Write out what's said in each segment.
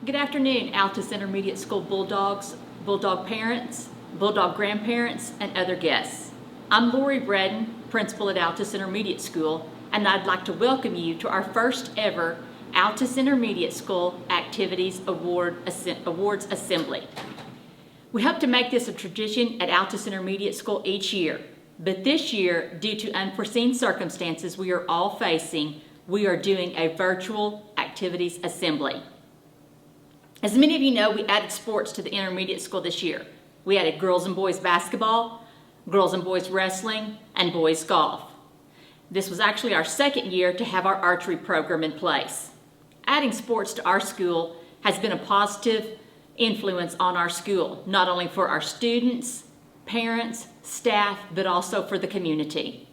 Good afternoon, Altus Intermediate School Bulldogs, Bulldog parents, Bulldog grandparents, and other guests. I'm Lori Braden, principal at Altus Intermediate School, and I'd like to welcome you to our first ever Altus Intermediate School Activities Awards Assembly. We hope to make this a tradition at Altus Intermediate School each year, but this year, due to unforeseen circumstances we are all facing, we are doing a virtual activities assembly. As many of you know, we added sports to the intermediate school this year. We added girls and boys basketball, girls and boys wrestling, and boys golf. This was actually our second year to have our archery program in place. Adding sports to our school has been a positive influence on our school, not only for our students, parents, staff, but also for the community.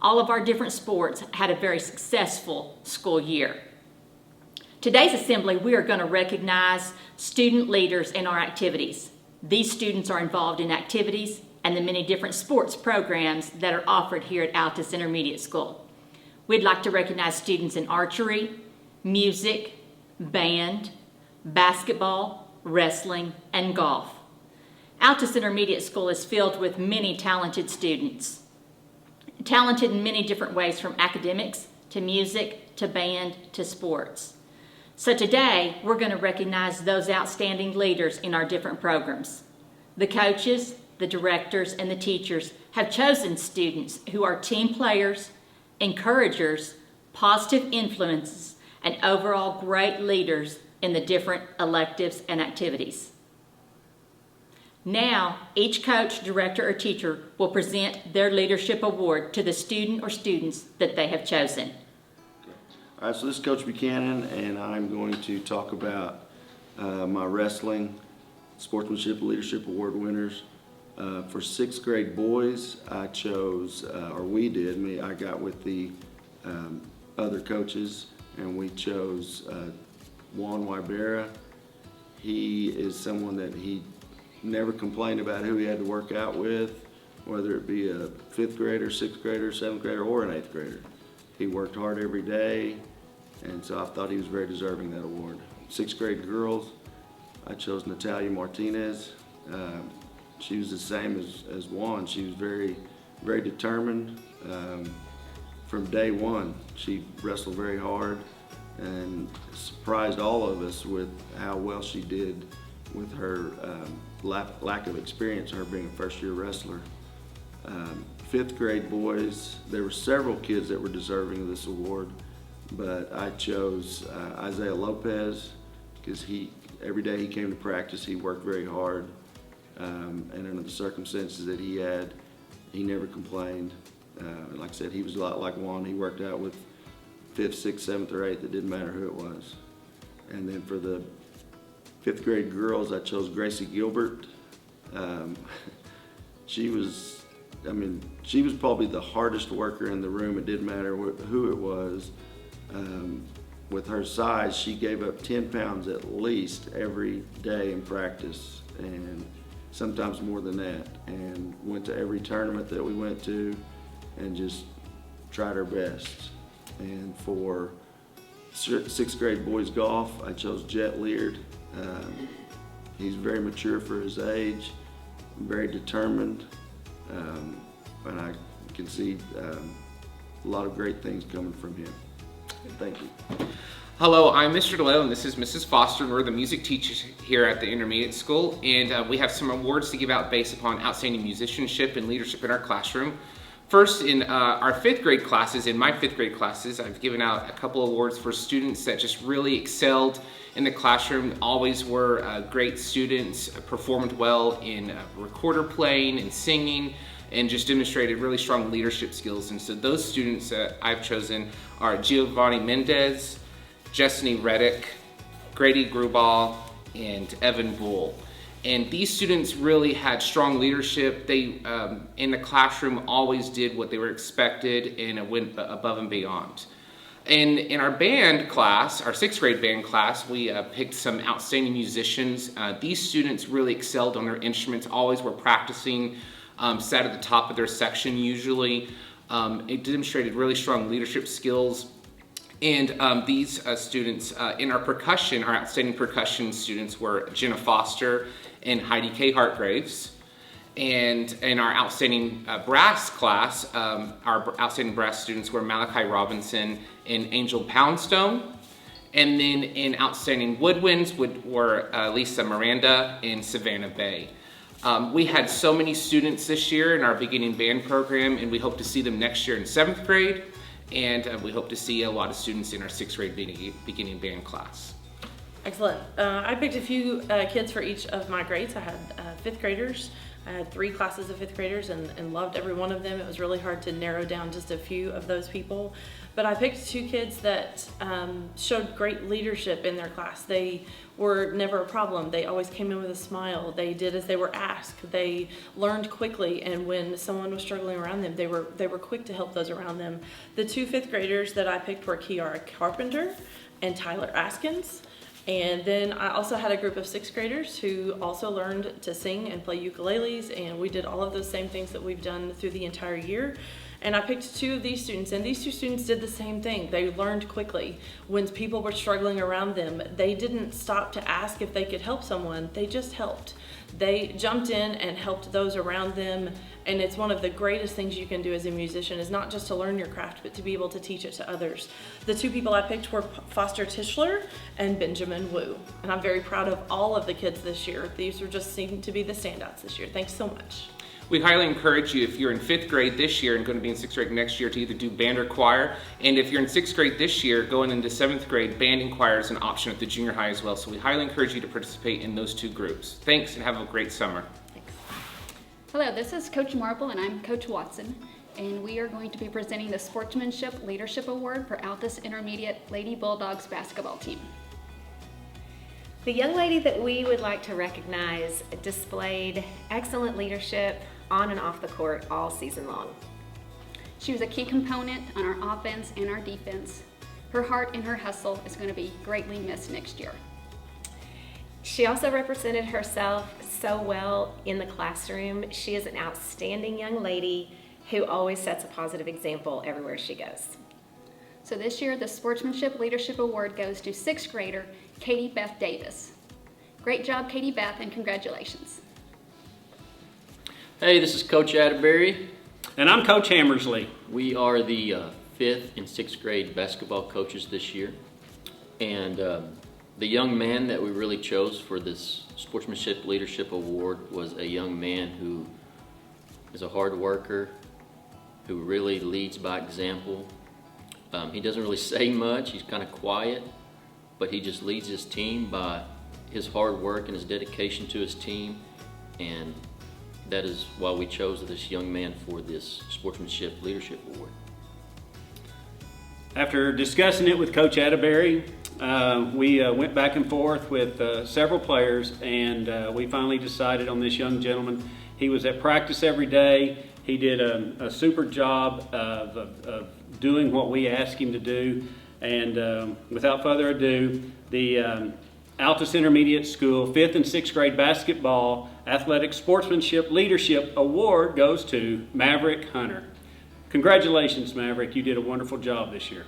All of our different sports had a very successful school year. Today's assembly, we are going to recognize student leaders in our activities. These students are involved in activities and the many different sports programs that are offered here at Altus Intermediate School. We'd like to recognize students in archery, music, band, basketball, wrestling, and golf. Altus Intermediate School is filled with many talented students. Talented in many different ways, from academics to music to band to sports. So today, we're going to recognize those outstanding leaders in our different programs. The coaches, the directors, and the teachers have chosen students who are team players, encouragers, positive influences, and overall great leaders in the different electives and activities. Now, each coach, director, or teacher will present their leadership award to the student or students that they have chosen. All right, so this is Coach Buchanan, and I'm going to talk about my wrestling Sportsmanship Leadership Award winners. For sixth grade boys, I chose, I got with the other coaches, and we chose Juan Wybera. He is someone that he never complained about who he had to work out with, whether it be a fifth grader, sixth grader, seventh grader, or an eighth grader. He worked hard every day, and so I thought he was very deserving of that award. Sixth grade girls, I chose Natalia Martinez. She was the same as Juan. She was very, very determined. From day one, she wrestled very hard and surprised all of us with how well she did with her lack of experience, her being a first-year wrestler. Fifth grade boys, there were several kids that were deserving of this award, but I chose Isaiah Lopez because every day he came to practice, he worked very hard, and under the circumstances that he had, he never complained. Like I said, he was a lot like Juan. He worked out with fifth, sixth, seventh, or eighth. It didn't matter who it was. And then for the fifth grade girls, I chose Gracie Gilbert. She was probably the hardest worker in the room. It didn't matter who it was. With her size, she gave up 10 pounds at least every day in practice, and sometimes more than that, and went to every tournament that we went to and just tried her best. And for sixth grade boys golf, I chose Jet Leard. He's very mature for his age, very determined, and I can see a lot of great things coming from him. Thank you. Hello, I'm Mr. DeLeo, and this is Mrs. Foster, and we're the music teachers here at the intermediate school, and we have some awards to give out based upon outstanding musicianship and leadership in our classroom. First, in our fifth grade classes, in my fifth grade classes, I've given out a couple awards for students that just really excelled in the classroom, always were great students, performed well in recorder playing and singing, and just demonstrated really strong leadership skills. And so those students that I've chosen are Giovanni Mendez, Jessany Reddick, Grady Grubal, and Evan Bull. And these students really had strong leadership. They, in the classroom, always did what they were expected and went above and beyond. And in our band class, our sixth grade band class, we picked some outstanding musicians. These students really excelled on their instruments, always were practicing, sat at the top of their section usually. It demonstrated really strong leadership skills And these students in our percussion, our outstanding percussion students were Jenna Foster and Heidi K. Hartgraves. And in our outstanding brass class, our outstanding brass students were Malachi Robinson and Angel Poundstone. And then in outstanding woodwinds were Lisa Miranda and Savannah Bay. We had so many students this year in our beginning band program, and we hope to see them next year in 7th grade. And we hope to see a lot of students in our 6th grade beginning band class. Excellent. I picked a few kids for each of my grades. I had 5th graders. I had 3 classes of 5th graders and loved every one of them. It was really hard to narrow down just a few of those people. But I picked 2 kids that showed great leadership in their class. They were never a problem. They always came in with a smile. They did as they were asked. They learned quickly, and when someone was struggling around them, they were quick to help those around them. The 2 5th graders that I picked were Kiara Carpenter and Tyler Askins. And then I also had a group of 6th graders who also learned to sing and play ukuleles, and we did all of those same things that we've done through the entire year. And I picked 2 of these students, and these 2 students did the same thing. They learned quickly. When people were struggling around them, they didn't stop to ask if they could help someone, they just helped. They jumped in and helped those around them, and it's one of the greatest things you can do as a musician is not just to learn your craft, but to be able to teach it to others. The 2 people I picked were Foster Tischler and Benjamin Wu, and I'm very proud of all of the kids this year. These were just seemed to be the standouts this year. Thanks so much. We highly encourage you, if you're in 5th grade this year and going to be in 6th grade next year, to either do band or choir. And if you're in 6th grade this year, going into 7th grade, band and choir is an option at the junior high as well. So we highly encourage you to participate in those 2 groups. Thanks, and have a great summer. Thanks. Hello, this is Coach Marble and I'm Coach Watson, and we are going to be presenting the Sportsmanship Leadership Award for Altus Intermediate Lady Bulldogs basketball team. The young lady that we would like to recognize displayed excellent leadership on and off the court all season long. She was a key component on our offense and our defense. Her heart and her hustle is going to be greatly missed next year. She also represented herself so well in the classroom. She is an outstanding young lady who always sets a positive example everywhere she goes. So this year, the Sportsmanship Leadership Award goes to 6th grader Katie Beth Davis. Great job, Katie Beth, and congratulations. Hey, this is Coach Atterbury. And I'm Coach Hammersley. We are the 5th and 6th grade basketball coaches this year. And the young man that we really chose for this Sportsmanship Leadership Award was a young man who is a hard worker, who really leads by example. He doesn't really say much, he's kind of quiet, but he just leads his team by his hard work and his dedication to his team. And that is why we chose this young man for this Sportsmanship Leadership Award. After discussing it with Coach Atterbury, we went back and forth with several players, and we finally decided on this young gentleman. He was at practice every day. He did a super job of doing what we asked him to do. And without further ado, the Altus Intermediate School 5th and 6th grade basketball Athletic Sportsmanship Leadership Award goes to Maverick Hunter. Congratulations, Maverick. You did a wonderful job this year.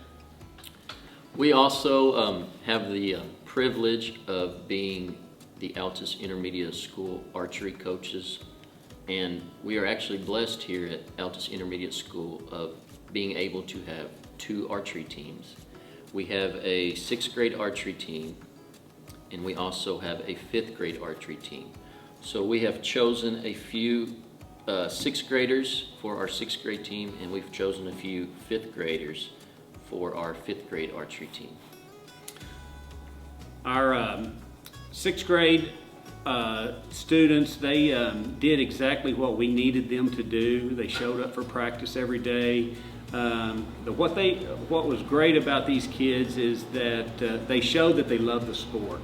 We also have the privilege of being the Altus Intermediate School archery coaches, and we are actually blessed here at Altus Intermediate School of being able to have 2 archery teams. We have a 6th grade archery team, and we also have a 5th grade archery team. So we have chosen a few 6th graders for our 6th grade team, and we've chosen a few 5th graders for our 5th grade archery team. Our 6th grade students, they did exactly what we needed them to do. They showed up for practice every day. What was great about these kids is that they showed that they love the sport.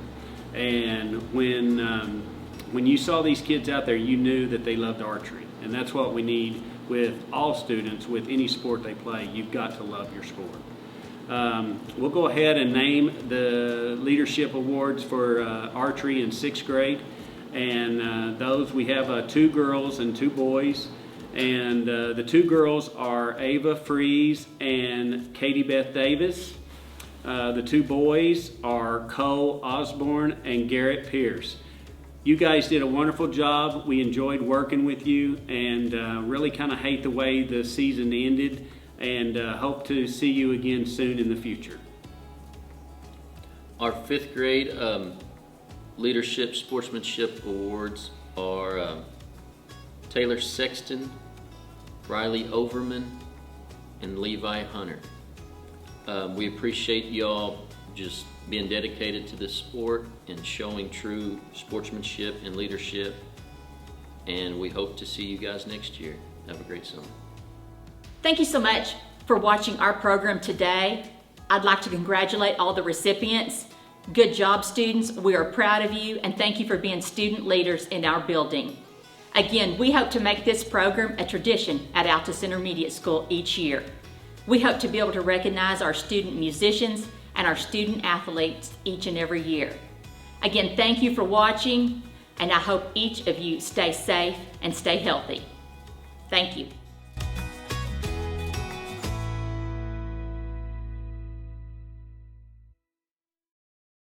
And when you saw these kids out there, you knew that they loved archery. And that's what we need with all students, with any sport they play. You've got to love your sport. We'll go ahead and name the leadership awards for archery in 6th grade. And those, we have 2 girls and 2 boys. And the 2 girls are Ava Fries and Katie Beth Davis. The two boys are Cole Osborne and Garrett Pierce. You guys did a wonderful job. We enjoyed working with you, and really kind of hate the way the season ended, and hope to see you again soon in the future. Our fifth grade Leadership Sportsmanship Awards are Taylor Sexton, Riley Overman, and Levi Hunter. We appreciate y'all just being dedicated to this sport and showing true sportsmanship and leadership, and we hope to see you guys next year. Have a great summer. Thank you so much for watching our program today. I'd like to congratulate all the recipients. Good job, students. We are proud of you, and thank you for being student leaders in our building. Again, we hope to make this program a tradition at Altus Intermediate School each year. We hope to be able to recognize our student musicians and our student athletes each and every year. Again, thank you for watching, and I hope each of you stay safe and stay healthy. Thank you.